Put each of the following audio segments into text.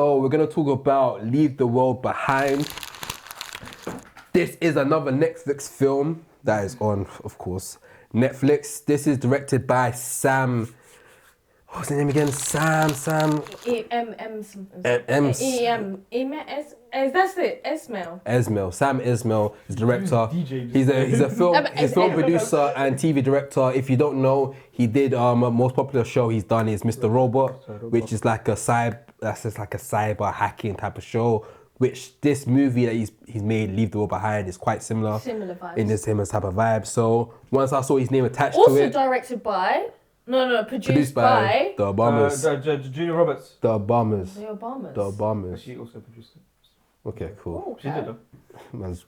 So we're gonna talk about Leave the World Behind. This is another Netflix film that is on, of course, Netflix. This is directed by Sam. What's his name again? Sam. That's it. Esmail. Sam Esmail is director. He's a film producer and TV director. If you don't know, he did most popular show he's done is Mr. Robot, which is like a cyber hacking type of show. Which this movie that he's made, Leave the World Behind, is quite similar. Similar vibes. In the same type of vibe. So once I saw his name attached also to it. directed by. Produced by the Obamas. Julia Roberts. The Obamas. The Obamas. The Obamas. She also produced it. Okay, cool. Oh, okay. She did though.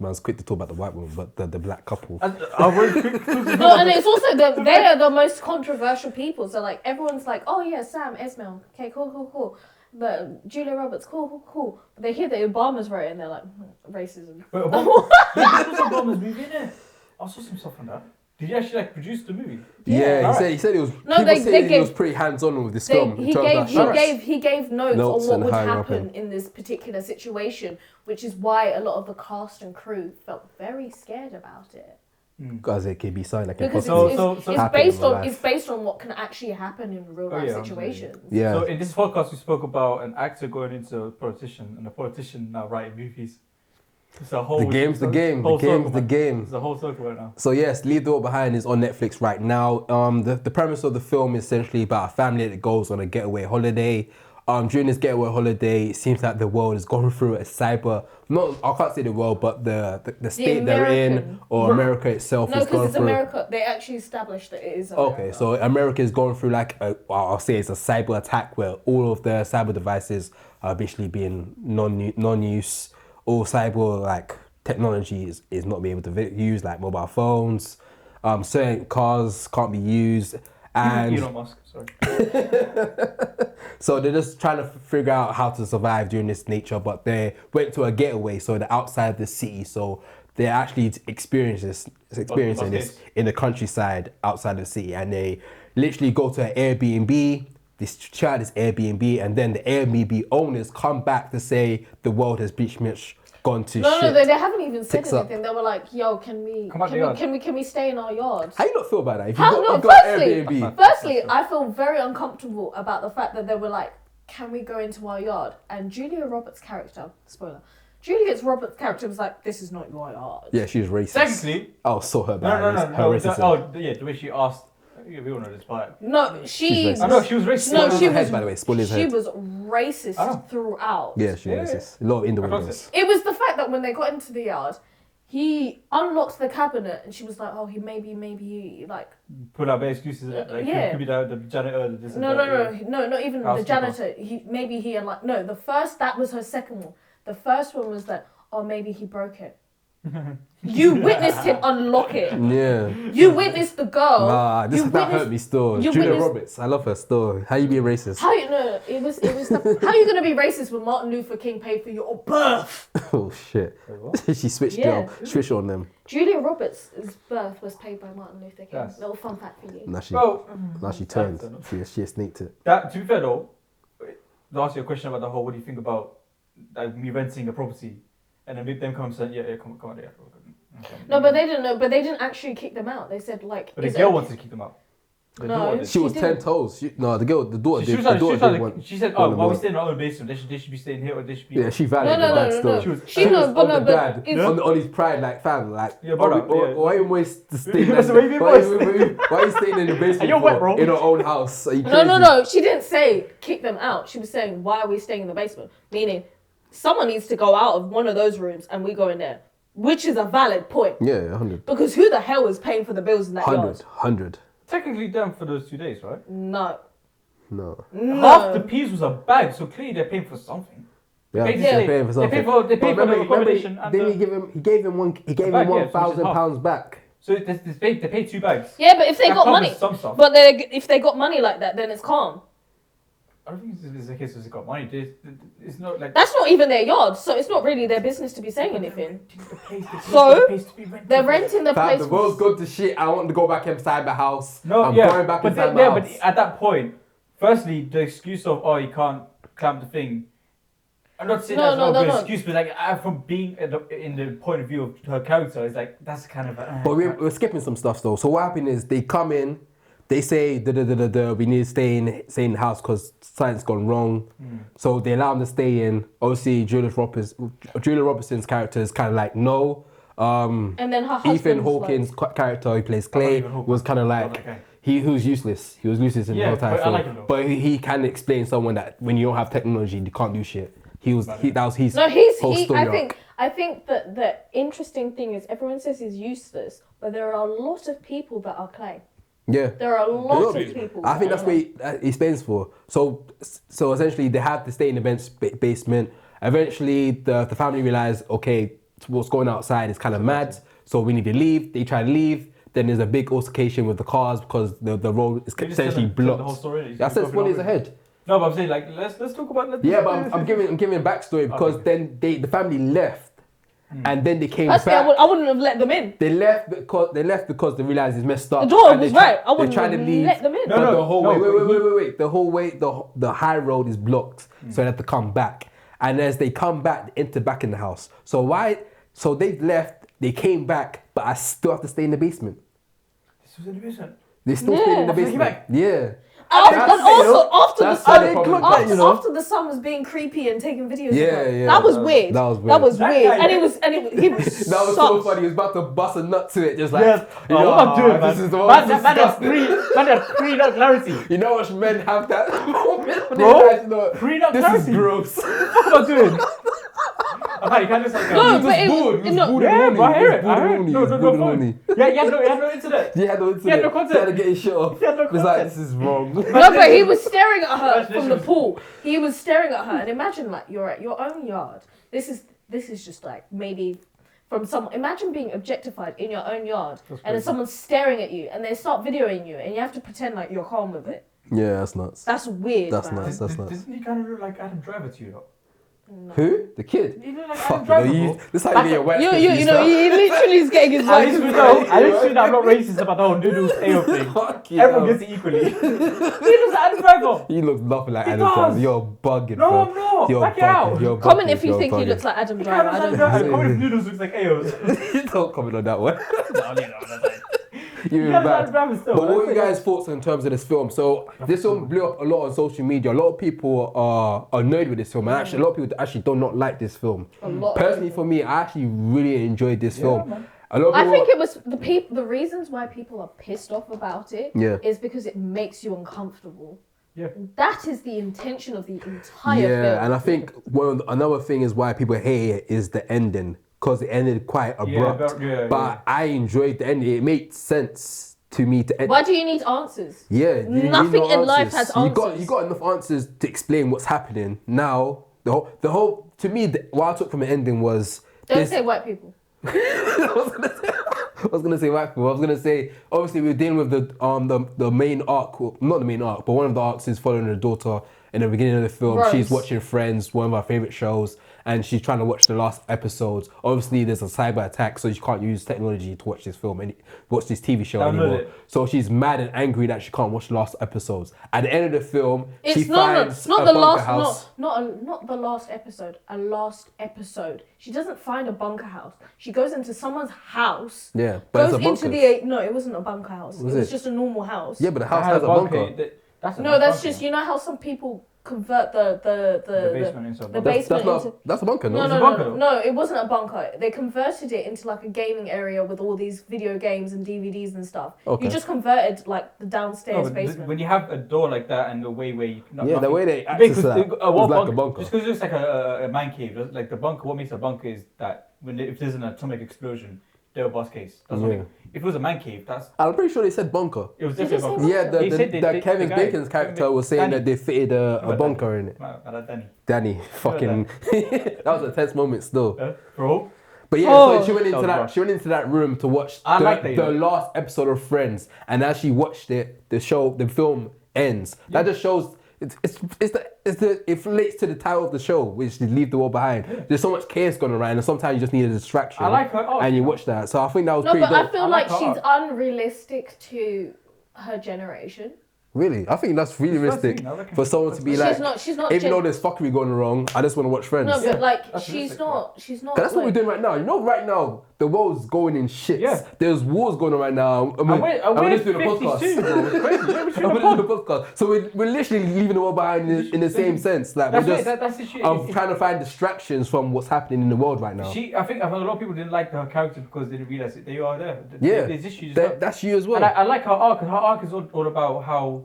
Man's quick to talk about the white woman, but the black couple. And it's also they are the most controversial people. So like everyone's like, oh yeah, Sam Esmail. Okay, cool. But Julia Roberts, cool. But they hear that Obama's right, and they're like, racism. Wait, Obama's movie in it? I saw some stuff on that. Did he actually produce the movie? Yeah, he said it was. No, he was pretty hands-on with this film. He gave notes on what would happen in this particular situation, which is why a lot of the cast and crew felt very scared about it. Because it could be something that can because it's based on what can actually happen in real life situations. Yeah. So in this podcast, we spoke about an actor going into a politician, and a politician now writing movies. It's a whole. The game's the game. It's a whole circle right now. So yes, Leave the World Behind is on Netflix right now. The premise of the film is essentially about a family that goes on a getaway holiday. During this getaway holiday, it seems like the world is going through a cyber. I can't say the world, but the state they're in, or America itself is going through. No, because it's America. They actually established that it is America. Okay, so America is going through I'll say it's a cyber attack where all of the cyber devices are basically being non-use. All cyber technology is not being able to use, like mobile phones. Certain cars can't be used, and Elon Musk, sorry. So they're just trying to figure out how to survive during this nature. But they went to a getaway, so they're outside the city. So they're actually experiencing this in the countryside outside the city, and they literally go to an Airbnb. This child is Airbnb, and then the Airbnb owners come back to say the world has pretty much gone to shit. No, they haven't even said anything. They were like, "Yo, can we stay in our yard?" How you not feel about that? If you've got Airbnb. Firstly, I feel very uncomfortable about the fact that they were like, "Can we go into our yard?" And Julia Roberts' character, spoiler, Julia Roberts' character was like, "This is not your yard." Yeah, she was racist. Technically, saw her. No. The way she asked. We all know this part. No, she was racist. No, she was. By the way, she was racist throughout. Yeah, she was racist. A lot of innuendos. It was the fact that when they got into the yard, he unlocked the cabinet, and she was like, "Oh, he maybe like." Put out bare excuses. Like, could be the janitor. No, not even the janitor. That was her second one. The first one was that, oh, maybe he broke it. You witnessed him unlock it. Yeah. You witnessed the girl. Nah, that hurt me still. Julia Roberts, I love her still. How you being racist? How you how you gonna be racist when Martin Luther King paid for your birth? Oh shit. She switched on them. Julia Roberts' birth was paid by Martin Luther King. Yes. Little fun fact for you. Now she turned. She snaked it. To be fair though, to ask you a question about the whole, what do you think about me renting a property? And then them come and say, yeah, come on, yeah. Okay. No, but they didn't know. But they didn't actually kick them out. They said like. But the girl wanted to kick them out. She was 10 toes. The daughter did. She said, "Oh, while we stay in our own basement, they should be staying here, or they should be." Yeah, she validated that still. She was on the dad, on his pride, like fam, like. Yeah, brother. Why you always staying? Why are you staying in the basement? You're wet, bro. In our own house. Are you crazy? No. She didn't say kick them out. She was saying, why are we staying in the basement? Meaning, someone needs to go out of one of those rooms and we go in there, which is a valid point. Yeah, 100. Because who the hell is paying for the bills in that yard? 100. Technically them for those 2 days, right? No. Half the peas was a bag, so clearly they're paying for something. Yeah, they're paying for something. They pay for the accommodation. He gave him £1,000 back. So they pay 2 bags. Yeah, but if they got money, if they got money like that, then it's calm. I don't think it's the case because they got money. It's not like that's not even their yard, so it's not really their business to be saying anything. So they're renting the place. The world's gone to shit. I want to go back inside the house. Going back inside my house. But at that point, firstly, the excuse of you can't climb the thing I'm not saying No, that's no, not a no, good no. excuse, but like from being in the point of view of her character, it's like that's kind of. But we're skipping some stuff though. So what happened is they come in, they say we need to stay in the house because something's gone wrong. So they allow them to stay in. Obviously, Julia Robertson's character is kind of like no. And then her husband's Ethan Hawkins' character, who plays Clay, was kind of like he was useless. He was useless in the whole time but I film. like him though. But he can explain someone that when you don't have technology, you can't do shit. That was his No, whole story arc. I think that the interesting thing is everyone says he's useless, but there are a lot of people that are Clay. Yeah. There are a lot of people. I think that's what he stands for. So essentially, they have to stay in the basement. Eventually, the family realize, okay, what's going outside is kind of mad, so we need to leave. They try to leave. Then there's a big altercation with the cars because the road is essentially blocked. The whole story. That's what is ahead. No, but I'm saying like let's talk about. Yeah, but I'm giving a backstory because then the family left, and then they came back. I wouldn't have let them in. They left because they realized it's messed up. The door and was they try- right. I wouldn't they're trying have to leave. let them in. But the whole way, No, wait. The whole way, the high road is blocked, so they have to come back. And as they come back, they enter back in the house. So they've left, they came back, but I still have to stay in the basement. This was in the basement. They still stay in the After he basement. back? Yeah. After the son was being creepy and taking videos. Yeah. That was weird. That was weird. That was That weird. guy- He was That was so funny. He was about to bust a nut to it, just like, Yes. What am I doing, man? this is the most Man had pre-nut clarity. You know what men have that moment when Bro, they realize, no, pre-nut this clarity. is gross. What am I doing? Okay, you can't just like. No, He but it bored. was He was no. bored. Yeah, but I hear it. He was I hear it. bored. No, He was bored. phone. Yeah, he had no internet. He had no internet. He had no content. He had to get his shit off. He had no It's like, content. this is wrong. No, but he was staring at her That's from the literally- pool. He was staring at her, and imagine like you're at your own yard. This is just like maybe from some. Imagine being objectified in your own yard, and then someone's staring at you, and they start videoing you, and you have to pretend like you're calm with it. Yeah, that's nuts. That's weird. That's man. nuts. That's nuts. Doesn't he kind of look like Adam Driver to you though? Who? The kid? He look like Fuck, Adam Driver. Bro. this is how you get your wet. You know, he literally is getting his I wife. literally know I'm not racist about the whole noodles AO thing. Fuck you. Everyone gets it equally. He looks like Adam Driver. He looks nothing like He Adam does. Driver. You're bugging, No, bro. I'm not. You're Back it out. bugging. You're Comment bugging. if you You're think he bugging. looks like Adam He Driver. I don't know. Comment if noodles looks like AOs. Don't comment on that one. You You're guys bad. Adam Driver still. But what are you guys' thoughts in terms of this film? So this film blew up a lot on social media. A lot of people are annoyed with this film, and actually a lot of people actually do not like this film. A lot. Personally, for me, I actually really enjoyed this film. man. A lot of I people, think it was the reasons why people are pissed off about it Yeah. is because it makes you uncomfortable. Yeah. That is the intention of the entire yeah, film. and I think another thing is why people hate it is the ending, because it ended quite abrupt. But I enjoyed the ending. It made sense to me to end. Why do you need answers? Yeah, you need Nothing no in life answers. has answers. You got enough answers to explain what's happening. Now the whole to me what I took from the ending was Don't say white people. I was gonna say white people. I was gonna say obviously we're dealing with the main arc, well, not the main arc, but one of the arcs is following the daughter in the beginning of the film. Rose. She's watching Friends, one of our favorite shows, and she's trying to watch the last episodes. Obviously, there's a cyber attack, so she can't use technology to watch this film and watch this TV show Download anymore. it. So she's mad and angry that she can't watch the last episodes. At the end of the film, It's she not finds not a the bunker last house. not the last episode. A last episode. She doesn't find a bunker house. She goes into someone's house. Yeah, but Goes it's a into bunker. no, it wasn't a bunker house. Was it was it? just a normal house. Yeah, but the house has a bunker. No, that's just, you know how some people convert the basement into a the bunker. basement into. That's a bunker, no? No, It's a no, bunker, no, though. no, it wasn't a bunker. They converted it into like a gaming area with all these video games and DVDs and stuff. Okay. You just converted like the downstairs basement. When you have a door like that and the way where you Yeah, the way they access because that was like a bunker. Just because it looks like a man cave, like the bunker. What makes a bunker is that if there's an atomic explosion, they're a boss case. That's what Yeah. if it was a man cave, that's I'm pretty sure they said bunker. it was Did definitely a they bunker. say Yeah, bunker? He said the Kevin guy- Bacon's character was saying Danny. that they fitted a Danny. bunker in it. Danny. Danny, fucking, that was a tense moment still. Bro. But yeah, Oh. so she went That into was that. rough. She went into that room to watch I like that, the you know. last episode of Friends, and as she watched it, the film ends. That just shows it relates to the title of the show, which is Leave the World Behind. There's so much chaos going around, and sometimes you just need a distraction. I like her art. and you watch that. So I think that was No, pretty but I dope. feel I like like her she's unrealistic to her generation. Really? I think that's really It's realistic I reckon. for someone to be She's like, not. She's not. even though there's fuckery going wrong, I just want to watch Friends. No, but like that's she's realistic, not. She's not. 'Cause that's what we're like- doing right now. You know, right now, the world's going in shits. Yeah. There's wars going on right now. And we're 52, bro. It's crazy. Yeah, we're And we're doing doing the podcast. So we're literally leaving the world behind in the same sense. Like, That's we're it. just, That's the shit. I'm trying to find distractions from what's happening in the world right now. I think a lot of people didn't like her character because they didn't realize it. They are there. Yeah. There's issues. That's you as well. And I like her arc. Her arc is all about how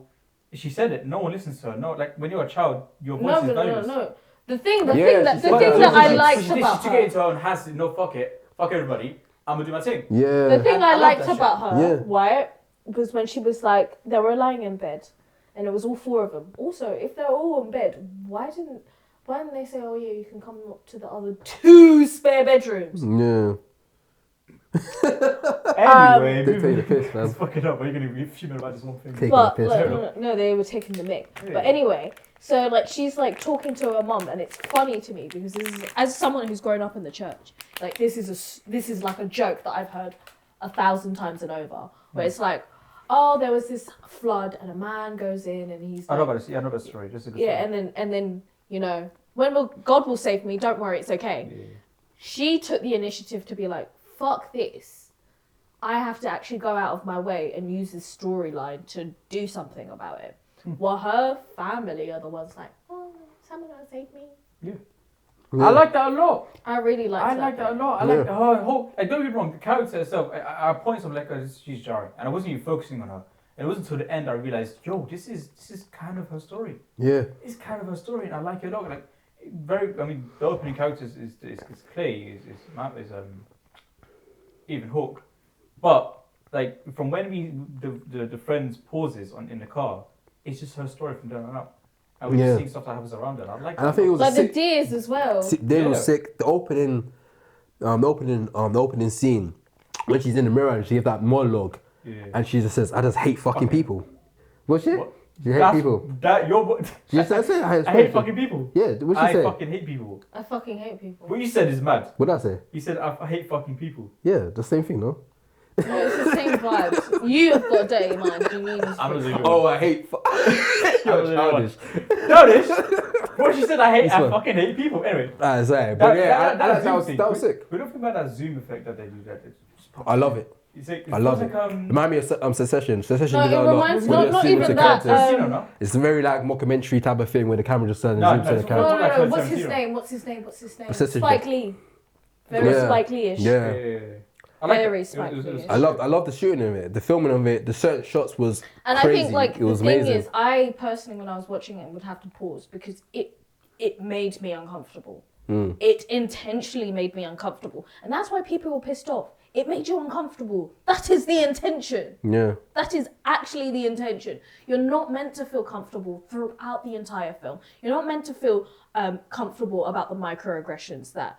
she said it. No one listens to her. No, like when you're a child, your voice is valueless. No. The thing Yeah, that she said that. I She- liked she about took it her. into her own hands. No, fuck it. Fuck everybody. I'm gonna do my thing. Yeah. The thing I I love liked that about her, Yeah. right, was when she was like, they were lying in bed, and it was all four of them. Also, if they're all in bed, why didn't they say, oh yeah, you can come up to the other two spare bedrooms? Yeah. Anyway, They take the piss, man. It's fucking up. Are you gonna be fuming about this one thing? Take- But Taking the like, piss. no, they were taking the mick. Yeah. But anyway, so like she's like talking to her mum, and it's funny to me because this is, as someone who's grown up in the church, like this is like a joke that I've heard 1,000 times and over, where it's like, oh, there was this flood, and a man goes in, and he's I know like, about this. Yeah, I know about the story. Just a good yeah, story. and then you know, God will save me. Don't worry, it's okay. Yeah. She took the initiative to be like, fuck this. I have to actually go out of my way and use this storyline to do something about it. While her family are the ones like, oh, someone will save me. Yeah. Yeah. I like that a lot. I really like I that. like that a lot. I like her whole. Don't get me wrong. The character herself, I points of like she's jarring, and I wasn't even focusing on her. And it wasn't until the end I realized, yo, this is kind of her story. Yeah. It's kind of her story, and I like it a lot. Like very, I mean, the opening characters is Clay, is even Hook, but like from when the friends pauses in the car, it's just her story from down and up. And we're just seeing stuff that happens around her. I like that. And I think it was Like a the sick, deers as well. they was sick. The opening scene when she's in the mirror and she gives that monologue, and she just says, "I just hate fucking people." What's it? What? You hate people. She You said say I hate fucking people. Yeah. What she I say? fucking hate people. I fucking hate people. What you said is mad. What did I say? You said I hate fucking people. Yeah, the same thing, no? No, it's the same vibes. You have got dirty mind. You mean I'm a Zulu. Oh, I hate. You're was the childish. Notice what she said. I This one. fucking hate people. Anyway, Sorry, but yeah, that that was Zoom that was thing. sick. We don't think about that Zoom effect that they do. That it's just I love it. I love it. Remind me of Secession. Secession No, did that it a lot. reminds When not it's even with the that. characters. It's a very like mockumentary type of thing where the camera just turns No, and zooms to the it's- character. No. Like What's his 17. name? What's his name? Secession. Spike Lee. Very Yeah. Spike Lee-ish. Yeah. I like Very it. Spike Lee-ish. I love the shooting of it, the filming of it, the certain shots was And crazy. I think like it was the thing amazing. is, I personally, when I was watching it, would have to pause because it made me uncomfortable. It intentionally made me uncomfortable, and that's why people were pissed off. It made you uncomfortable. That is the intention. Yeah. That is actually the intention. You're not meant to feel comfortable throughout the entire film. You're not meant to feel comfortable about the microaggressions that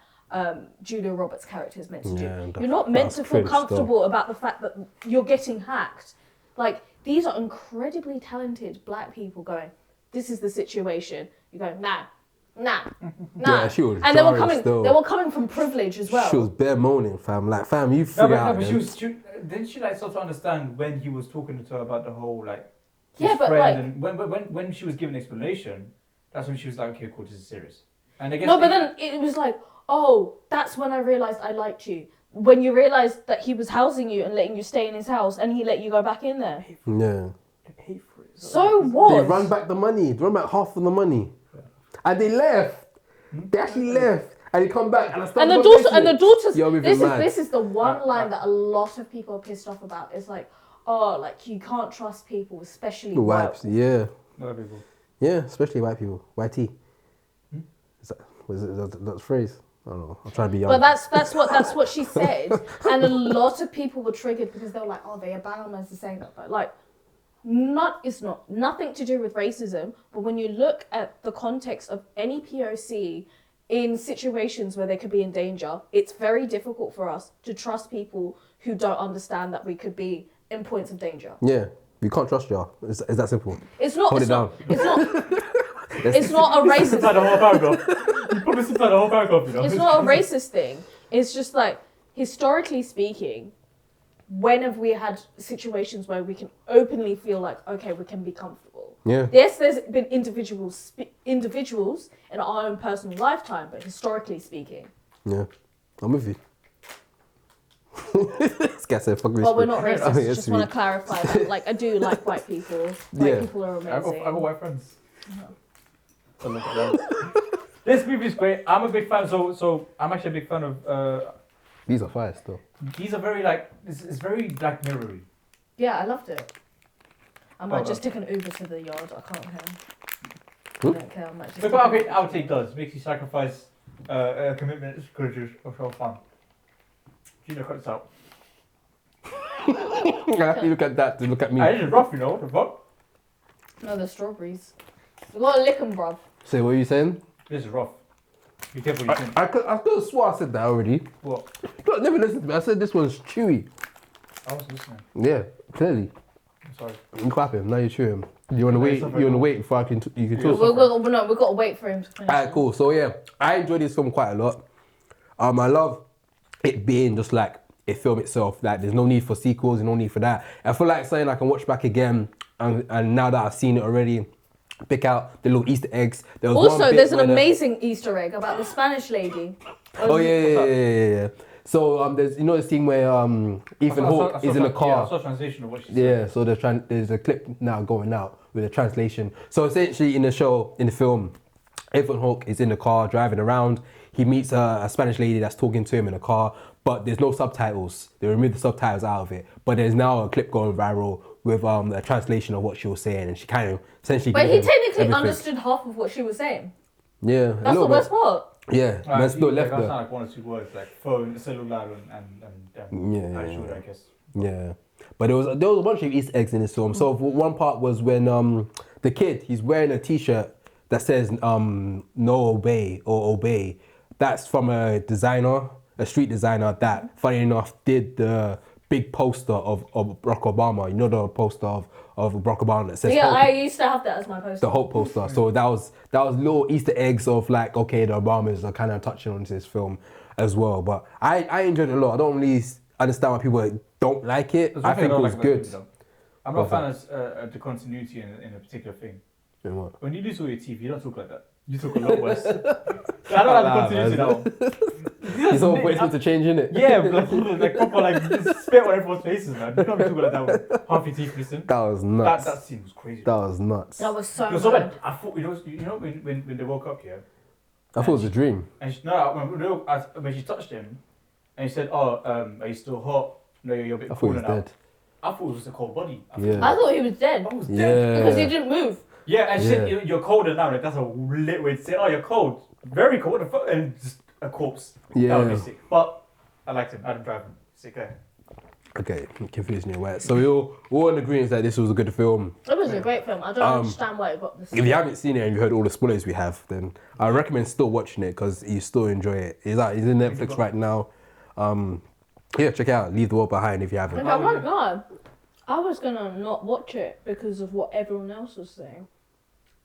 Julia Roberts' character is meant to Yeah, do. You're not meant that's to feel cringe stuff. comfortable about the fact that you're getting hacked. Like, these are incredibly talented black people going, this is the situation. You go, nah. Yeah, she was And they were jarring still. coming from privilege as well. She was bare moaning, fam. Like, fam, you No, figure but out. she man. was. Didn't she like sort of understand when he was talking to her about the whole like Yeah, his but, friend like- and when she was giving explanation, that's when she was like, okay, cool, this is serious. And I guess No, but then it was like, oh, that's when I realised I liked you. When you realised that he was housing you and letting you stay in his house and he let you go back in there. Yeah. pay for it. So what? They run back the money. They run back half of the money. And they left. They actually left. And they come back and I started And the daughters. You're moving mad. This is the one line that a lot of people are pissed off about. It's like, oh, like you can't trust people, especially Wipes, white. yeah. No people. Yeah, especially white people. YT. Is that the phrase? I don't know. I'm trying to be young. But that's what she said, and a lot of people were triggered because they were like, oh, they abound as saying that, but like, it's not nothing to do with racism. But when you look at the context of any POC in situations where they could be in danger, it's very difficult for us to trust people who don't understand that we could be in points of danger. Yeah. You can't trust y'all. It's that simple. It's not. Hold It's it not. down. It's not. It's not a racist. Simplify the whole paragraph. You probably simplify the whole paragraph, you know. It's not a racist thing. It's just like, historically speaking, when have we had situations where we can openly feel like, okay, we can be comfortable? Yeah. Yes, there's been individuals in our own personal lifetime, but historically speaking. Yeah. I'm with you. This guy said, fuck this. Well, we're not shit. racist. Yes, Just we- want to clarify that. Like, I do like white people. White Yeah. people are I've amazing. got white friends. So look at them. This movie is great. I'm a big fan. So I'm actually a big fan of. These are fire still. These are very like. It's very Black Mirror-y. Yeah, I loved it. I might Oh, just take an Uber to the yard. I can't care. I Who? don't care. I might just. Look what Outtake does. Makes you sacrifice commitment because of so fun. Gina, cut this out. You look at that to look at me. This is rough, you know. What the fuck? No, the strawberries. We gotta lick 'em, bruv. Say, what are you saying? This is rough. Be careful what you think. I could have swore I said that already. What? Look, never listened to me. I said this one's chewy. I was listening. Yeah, clearly. I'm sorry. You clap him. Now you chew him. You want to No, wait? it's not You very want to good. wait before you can Yeah. talk? We've got to wait for him to finish. Alright, cool. So yeah, I enjoyed this film quite a lot. I love it being just like a film itself. Like there's no need for sequels, no need for that. I feel like something I can watch back again, and now that I've seen it already, pick out the little Easter eggs. There was one Also, bit there's an where amazing Easter egg about the Spanish lady. Oh yeah. So there's the scene where Ethan Hawke is in the Yeah, I car. saw a translation of what she said. Yeah, so there's a clip now going out with a translation. So essentially in the film, Ethan Hawke is in the car driving around. He meets a Spanish lady that's talking to him in the car, but there's no subtitles. They removed the subtitles out of it. But there's now a clip going viral with a translation of what she was saying, and she kind of essentially. But gave he him technically everything. understood half of what she was saying. Yeah, a That's little the worst bit. part. Yeah, man, still left That's there. not like one or two words, like phone, cellular, and Yeah. actual, I guess. Yeah, but there was a bunch of Easter eggs in this film. So one part was when the kid, he's wearing a T-shirt that says no obey or obey. That's from a designer, a street designer that, funny enough, did the big poster of Barack Obama. You know the poster of Barack Obama that says Yeah, hope. I used to have that as my poster. The Hope poster. So that was little Easter eggs of like, okay, the Obamas are kind of touching on this film as well. But I enjoyed it a lot. I don't really understand why people don't like it. There's I one thing think it don't was like about good. it, though. I'm not a fan of the continuity in a particular thing. You know what? When you lose all your teeth, you don't talk like that. You talk a lot worse. I don't like the continuity now. It's all points to changing it. Yeah, like proper, like just spit on everyone's faces, man. You can't be talking like that with half your teeth missing. That was nuts. That scene was crazy. That was nuts. That was so It was so good. bad. I thought, you know when they woke up, yeah? I thought it was a dream. And she, when she touched him, and he said, "Oh, are you still hot? No, you're a bit I thought he cooler was now." dead. I thought it was just a cold body. Yeah. I thought he was dead I was dead. Yeah. because he didn't move. Yeah, and she Yeah. said, "You're colder now." Like that's a lit way to say, "Oh, you're cold, very cold." What the fuck? And just a corpse. That would Yeah. be sick. But I liked him. I didn't drive him. Sick guy. Okay, confusing you. Right. So we're all in agreement that this was a good film. It was a great film. I don't understand why it got this. If you haven't seen it and you heard all the spoilers we have, then I recommend still watching it because you still enjoy it. It's in Netflix right now. Yeah, check it out. Leave the World Behind if you haven't. Like, I won't lie. I was gonna not watch it because of what everyone else was saying.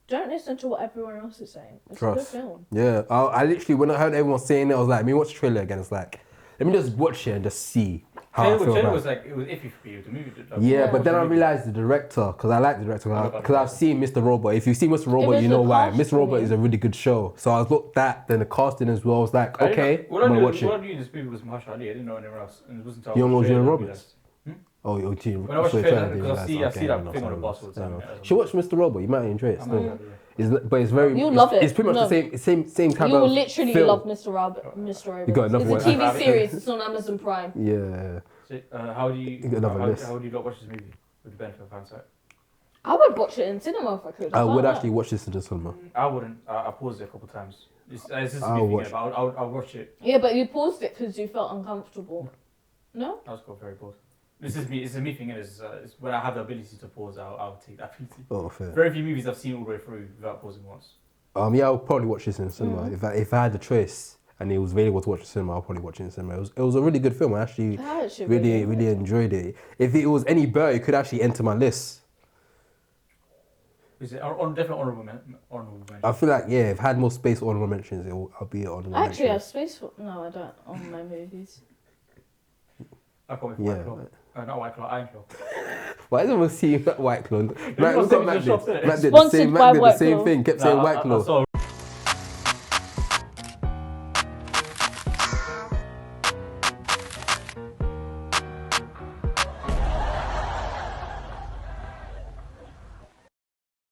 Don't listen to what everyone else is saying. It's Trust. a good film. Yeah, I literally, when I heard everyone saying it, I was like, let me watch the trailer again. It's like, let me just watch it and just see how I feel Taylor about was it. like, it was iffy for you. The movie did. Yeah, but then I realized the director, because I like the director, because I've seen Mr. Robot. If you see Mr. Robot, was you know the why. cast Mr. for Robot me. is a really good show. So I looked at then the casting as well. I was like, okay, I'm gonna watch What it. I knew in this movie was Mahershala Ali. I didn't know anyone else. And it wasn't You don't know until Julia I Roberts? Oh, you're team. When I watched the trailer, because I see that thing on the bus all the time. She watched Mr. Robot. You might enjoy it. Still. But it's very. You'll it's, love it. It's pretty much No. the same type You of. will literally film. love Mr. Robot. You got another It's one. a TV series. It's on Amazon Prime. Yeah. So, how do you got another list. how do you not watch this movie with the benefit of hindsight? I would watch it in cinema if I could. I would can't actually watch this in the cinema. I wouldn't. I paused it a couple times. It's just a I'll me watch thinking, but I'll watch it. lie. Yeah, but you paused it because you felt uncomfortable. No? I was got very bored. This is me. It's a me thing. It's when I have the ability to pause, I'll take that ability. Oh, fair. Very few movies I've seen all the way through without pausing once. Yeah, I'll probably watch this in the cinema. Mm. If I had the choice and it was available to watch in the cinema, I'll probably watch it in the cinema. It was a really good film. I actually I actually really enjoyed it. If it was any better, it could actually enter my list. Is it definitely honorable mention? I feel like, yeah, if I had more space on honorable mentions, I'll be on I actually have space for. No, I don't. On my movies. I can't wait for Yeah. Fight Club. Not White Claw, Iron Claw. Why is everyone seeing that White Claw? not Look saying at it's a shop, Matt innit? did. Sponsored by Matt did the White same Claw. thing. Kept saying White I Claw. saw